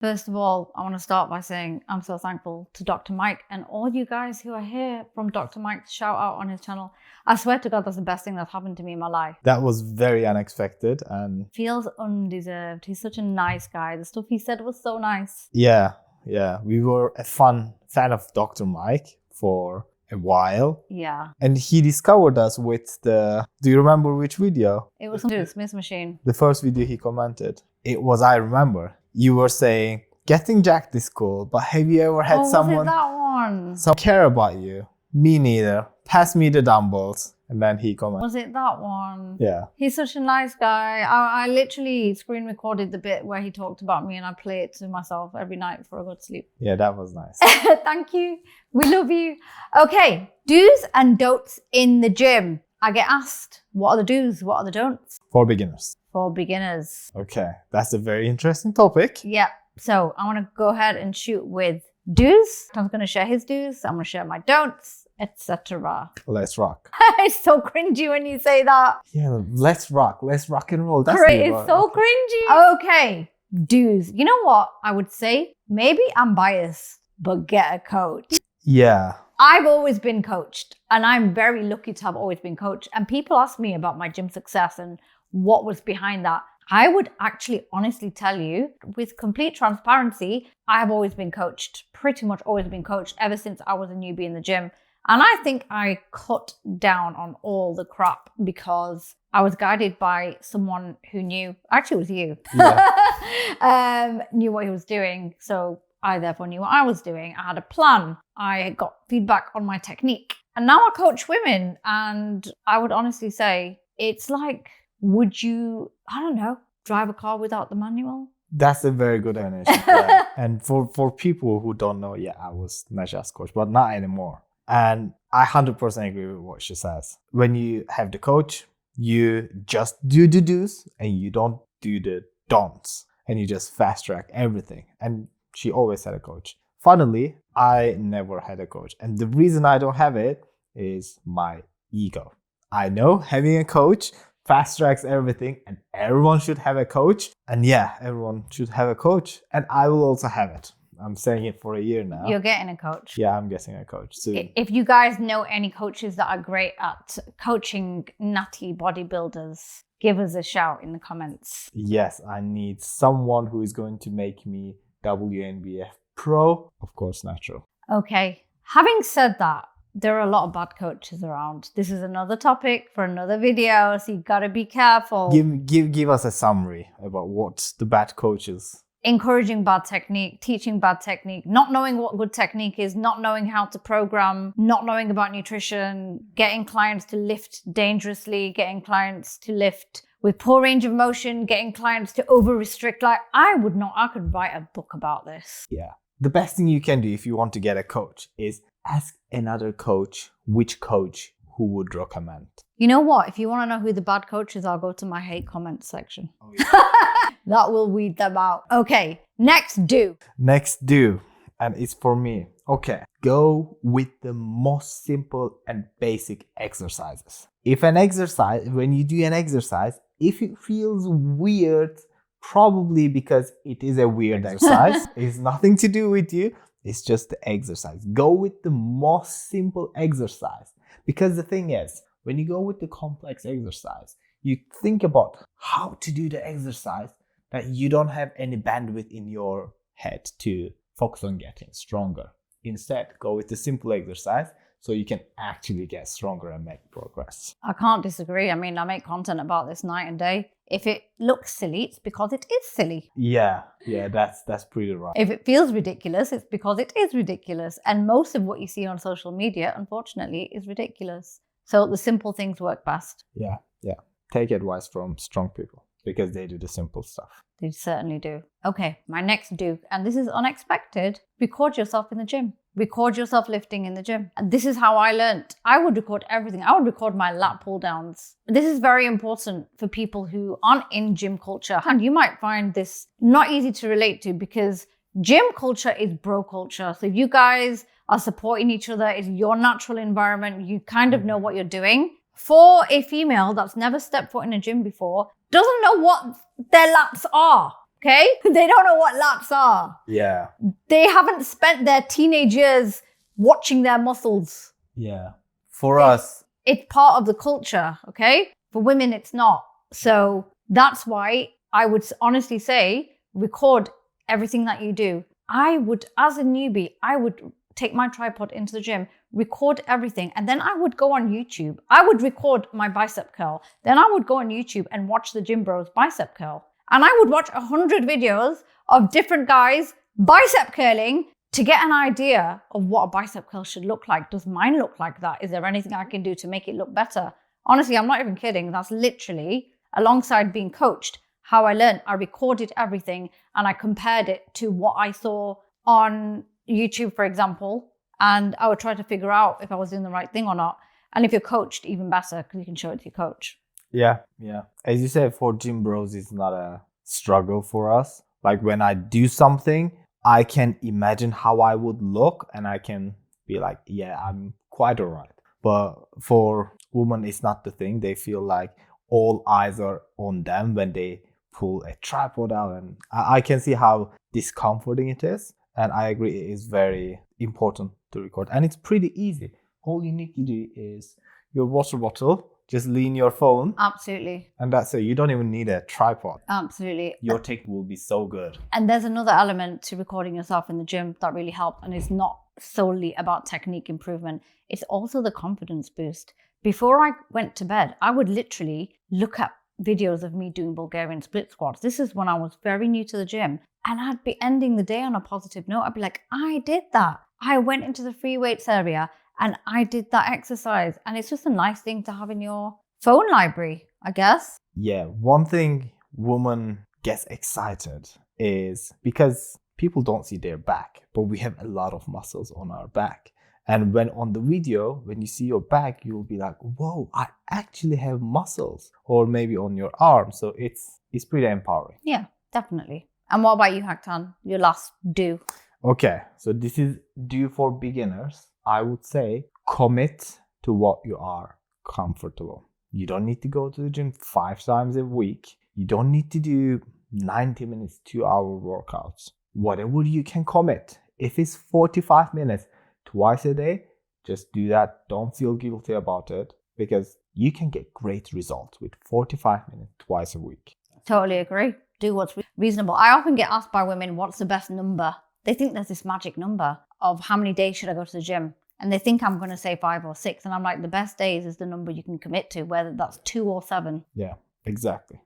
First of all, I want to start by saying I'm so thankful to Dr. Mike and all you guys who are here from Dr. Mike's shout out on his channel. I swear to God, that's the best thing that's happened to me in my life. That was very unexpected and feels undeserved. He's such a nice guy. The stuff he said was so nice. Yeah. We were a fan of Dr. Mike for a while. Yeah. And he discovered us with do you remember which video? It was the Smith machine. The first video he commented. It was, I remember. You were saying, getting jacked is cool, but have you ever had someone care about you? Me neither. Pass me the dumbbells. And then he commented. Was it that one? Yeah. He's such a nice guy. I literally screen recorded the bit where he talked about me and I play it to myself every night before I go to sleep. Yeah, that was nice. Thank you. We love you. Okay, do's and don'ts in the gym. I get asked, what are the do's? What are the don'ts? For beginners. For beginners. Okay, that's a very interesting topic. Yeah, so I want to go ahead and shoot with do's. I'm going to share his do's. I'm going to share my don'ts, etc. Let's rock. It's so cringy when you say that. Yeah, let's rock. Let's rock and roll. That's great. It's so cringy. Okay, do's. You know what I would say? Maybe I'm biased, but get a coach. Yeah. I've always been coached and I'm very lucky to have always been coached. And people ask me about my gym success and what was behind that. I would actually honestly tell you with complete transparency, I have always been coached, pretty much always been coached ever since I was a newbie in the gym. And I think I cut down on all the crap because I was guided by someone who knew, actually it was you, knew what he was doing. So I therefore knew what I was doing. I had a plan. I got feedback on my technique. And now I coach women. And I would honestly say, it's like, would you, I don't know, drive a car without the manual? That's a very good analogy. Yeah. And for people who don't know, yeah, I was Najat's coach, but not anymore. And I 100% agree with what she says. When you have the coach, you just do the do's and you don't do the don'ts. And you just fast track everything. And she always had a coach. Funnily, I never had a coach. And the reason I don't have it is my ego. I know having a coach fast tracks everything and everyone should have a coach. And yeah, everyone should have a coach. And I will also have it. I'm saying it for a year now. You're getting a coach. Yeah, I'm getting a coach soon. If you guys know any coaches that are great at coaching natty bodybuilders, give us a shout in the comments. Yes, I need someone who is going to make me WNBF Pro, of course, natural. Okay. Having said that, there are a lot of bad coaches around. This is another topic for another video, so you gotta be careful. Give us a summary about what the bad coaches. Encouraging bad technique, teaching bad technique, not knowing what good technique is, not knowing how to program, not knowing about nutrition, getting clients to lift dangerously, getting clients to lift with poor range of motion, getting clients to over-restrict. Like, I could write a book about this. Yeah. The best thing you can do if you want to get a coach is ask another coach which coach who would recommend. You know what? If you want to know who the bad coaches are, go to my hate comments section. Oh, yeah. That will weed them out. Okay, next do. Next do, and it's for me. Okay, go with the most simple and basic exercises. When you do an exercise, if it feels weird, probably because it is a weird exercise. It's nothing to do with you. It's just the exercise. Go with the most simple exercise. Because the thing is, when you go with the complex exercise, you think about how to do the exercise that you don't have any bandwidth in your head to focus on getting stronger. Instead, go with the simple exercise so you can actually get stronger and make progress. I can't disagree. I mean, I make content about this night and day. If it looks silly, it's because it is silly. Yeah, that's pretty right. If it feels ridiculous, it's because it is ridiculous. And most of what you see on social media, unfortunately, is ridiculous. So the simple things work best. Yeah. Take advice from strong people because they do the simple stuff. They certainly do. Okay, my next do, and this is unexpected, record yourself in the gym. Record yourself lifting in the gym. And this is how I learned. I would record everything. I would record my lat pull downs. This is very important for people who aren't in gym culture. And you might find this not easy to relate to because gym culture is bro culture. So if you guys are supporting each other, it's your natural environment, you kind of know what you're doing. For a female that's never stepped foot in a gym before, doesn't know what their lats are. Okay? They don't know what laps are. Yeah. They haven't spent their teenage years watching their muscles. Yeah. For us, It's part of the culture, okay? For women, it's not. So that's why I would honestly say record everything that you do. I would, as a newbie, I would take my tripod into the gym, record everything, and then I would go on YouTube. I would record my bicep curl. Then I would go on YouTube and watch the gym bros bicep curl. And I would watch 100 videos of different guys bicep curling to get an idea of what a bicep curl should look like. Does mine look like that? Is there anything I can do to make it look better? Honestly, I'm not even kidding. That's literally, alongside being coached, how I learned. I recorded everything and I compared it to what I saw on YouTube, for example, and I would try to figure out if I was doing the right thing or not. And if you're coached, even better, because you can show it to your coach. Yeah. As you said, for gym bros, it's not a struggle for us. Like when I do something, I can imagine how I would look and I can be like, yeah, I'm quite all right. But for women, it's not the thing. They feel like all eyes are on them when they pull a tripod out. And I can see how discomforting it is. And I agree, it is very important to record. And it's pretty easy. All you need to do is your water bottle, just lean your phone. Absolutely. And that's it. You don't even need a tripod. Absolutely. Your technique will be so good. And there's another element to recording yourself in the gym that really helped. And it's not solely about technique improvement. It's also the confidence boost. Before I went to bed, I would literally look at videos of me doing Bulgarian split squats. This is when I was very new to the gym. And I'd be ending the day on a positive note. I'd be like, I did that. I went into the free weights area and I did that exercise. And it's just a nice thing to have in your phone library, I guess. Yeah, one thing woman gets excited is because people don't see their back, but we have a lot of muscles on our back. And when on the video, when you see your back, you'll be like, whoa, I actually have muscles. Or maybe on your arm. So it's pretty empowering. Yeah, definitely. And what about you, Haktan? Your last do? Okay, so this is do for beginners. I would say commit to what you are comfortable. You don't need to go to the gym 5 times a week. You don't need to do 90 minutes, 2-hour workouts. Whatever you can commit. If it's 45 minutes twice a day, just do that. Don't feel guilty about it because you can get great results with 45 minutes twice a week. Totally agree. Do what's reasonable. I often get asked by women, what's the best number? They think there's this magic number of how many days should I go to the gym? And they think I'm going to say 5 or 6. And I'm like, the best days is the number you can commit to, whether that's 2 or 7. Yeah, exactly.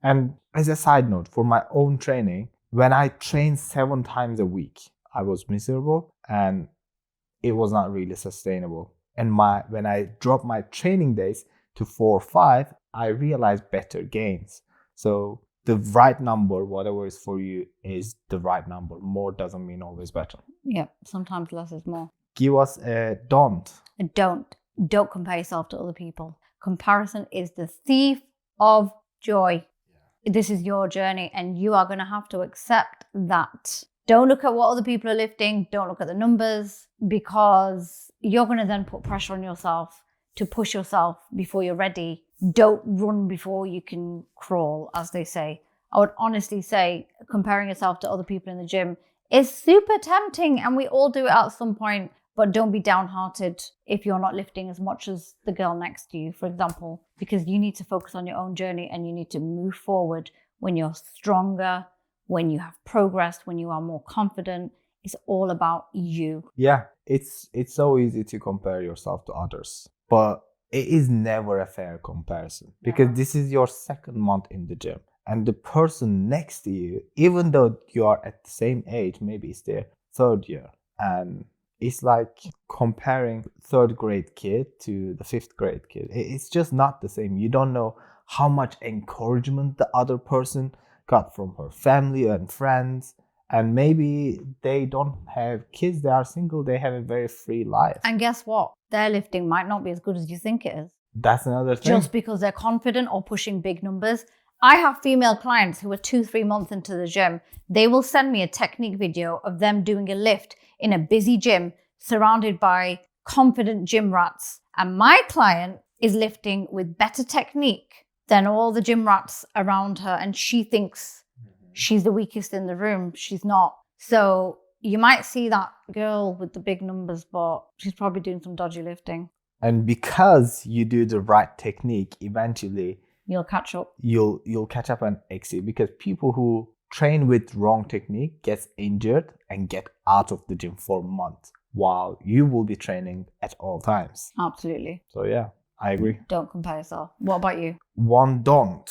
And as a side note, for my own training, when I trained 7 times a week, I was miserable and it was not really sustainable. And when I dropped my training days to 4 or 5, I realized better gains. So the right number, whatever is for you, is the right number. More doesn't mean always better. Yeah, sometimes less is more. Give us a don't. Don't compare yourself to other people. Comparison is the thief of joy. Yeah. This is your journey and you are going to have to accept that. Don't look at what other people are lifting. Don't look at the numbers because you're going to then put pressure on yourself to push yourself before you're ready. Don't run before you can crawl, as they say. I would honestly say comparing yourself to other people in the gym is super tempting and we all do it at some point, but don't be downhearted if you're not lifting as much as the girl next to you, for example, because you need to focus on your own journey and you need to move forward when you're stronger, when you have progressed, when you are more confident. It's all about you. Yeah, it's so easy to compare yourself to others, but it is never a fair comparison because this is your 2nd month in the gym and the person next to you, even though you are at the same age, maybe it's their 3rd year, and it's like comparing 3rd grade kid to the 5th grade kid. It's just not the same. You don't know how much encouragement the other person got from her family and friends. And maybe they don't have kids, they are single, they have a very free life. And guess what? Their lifting might not be as good as you think it is. That's another thing. Just because they're confident or pushing big numbers. I have female clients who are 2-3 months into the gym. They will send me a technique video of them doing a lift in a busy gym surrounded by confident gym rats. And my client is lifting with better technique than all the gym rats around her. And she thinks she's the weakest in the room. She's not. So you might see that girl with the big numbers, but she's probably doing some dodgy lifting. And because you do the right technique, eventually You'll catch up. You'll catch up and exceed, because people who train with wrong technique gets injured and get out of the gym for months, while you will be training at all times. Absolutely. So yeah, I agree. Don't compare yourself. What about you? One, don't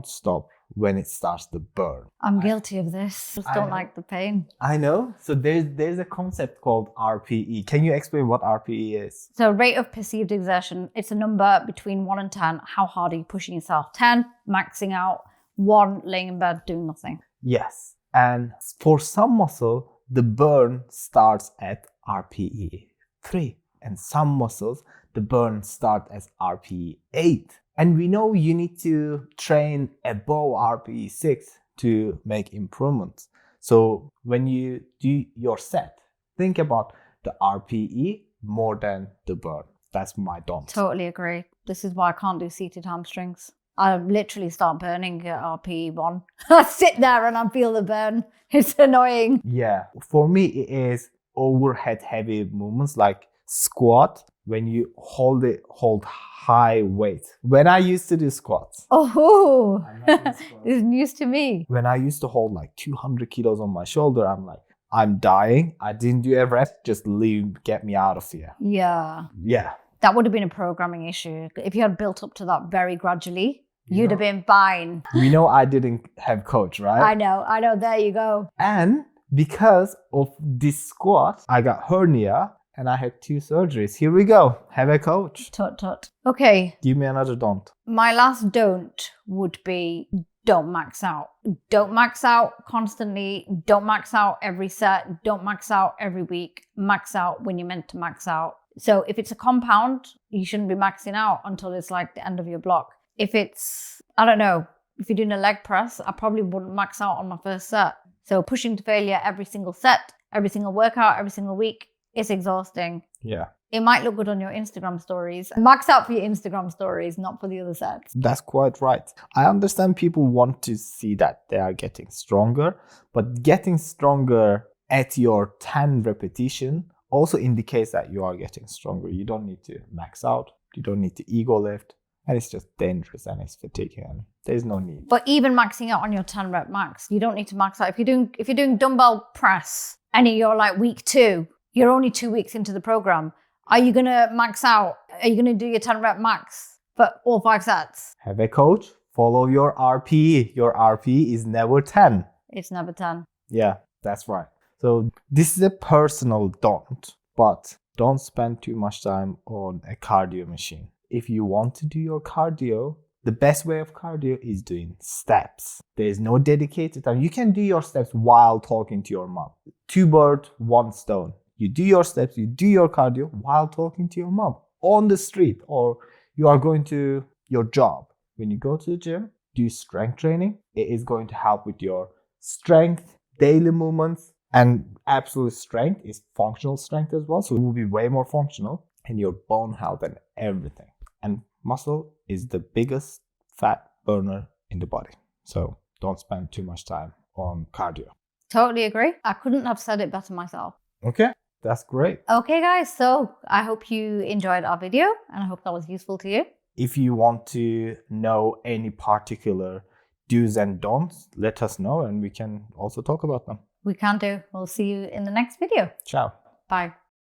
stop when it starts to burn. I'm guilty of this. Just don't like the pain. I know. So there's a concept called RPE. Can you explain what RPE is? So rate of perceived exertion, it's a number between 1 and 10. How hard are you pushing yourself? 10, maxing out. 1, laying in bed, doing nothing. Yes. And for some muscle, the burn starts at RPE 3. And some muscles, the burn starts as RPE 8. And we know you need to train above RPE 6 to make improvements. So when you do your set, think about the RPE more than the burn. That's my don't. Totally agree. This is why I can't do seated hamstrings. I literally start burning at RPE 1. I sit there and I feel the burn. It's annoying. Yeah. For me, it is overhead heavy movements like squat. When you hold high weight. When I used to do squats. Oh, this is news to me. When I used to hold like 200 kilos on my shoulder, I'm like, I'm dying. I didn't do a rep. Just leave, get me out of here. Yeah. Yeah. That would have been a programming issue. If you had built up to that very gradually, you'd have been fine. We know I didn't have coach, right? I know. There you go. And because of this squat, I got hernia. And I had 2 surgeries. Here we go. Have a coach. Tut. Okay. Give me another don't. My last don't would be don't max out. Don't max out constantly. Don't max out every set. Don't max out every week. Max out when you're meant to max out. So if it's a compound, you shouldn't be maxing out until it's like the end of your block. If it's, I don't know, if you're doing a leg press, I probably wouldn't max out on my first set. So pushing to failure every single set, every single workout, every single week, it's exhausting. Yeah. It might look good on your Instagram stories. Max out for your Instagram stories, not for the other sets. That's quite right. I understand people want to see that they are getting stronger, but getting stronger at your 10 repetition also indicates that you are getting stronger. You don't need to max out. You don't need to ego lift. And it's just dangerous and it's fatiguing and there's no need. But even maxing out on your 10 rep max, you don't need to max out. If you're doing dumbbell press and you're like week 2, you're only 2 weeks into the program. Are you going to max out? Are you going to do your 10 rep max for all 5 sets? Have a coach. Follow your RPE. Your RPE is never 10. It's never 10. Yeah, that's right. So this is a personal don't, but don't spend too much time on a cardio machine. If you want to do your cardio, the best way of cardio is doing steps. There's no dedicated time. You can do your steps while talking to your mom. 2 birds, 1 stone. You do your steps, you do your cardio while talking to your mom on the street, or you are going to your job. When you go to the gym, do strength training. It is going to help with your strength, daily movements, and absolute strength is functional strength as well. So it will be way more functional, and your bone health and everything. And muscle is the biggest fat burner in the body. So don't spend too much time on cardio. Totally agree. I couldn't have said it better myself. Okay. That's great. Okay, guys. So I hope you enjoyed our video and I hope that was useful to you. If you want to know any particular do's and don'ts, let us know and we can also talk about them. We can do. We'll see you in the next video. Ciao. Bye.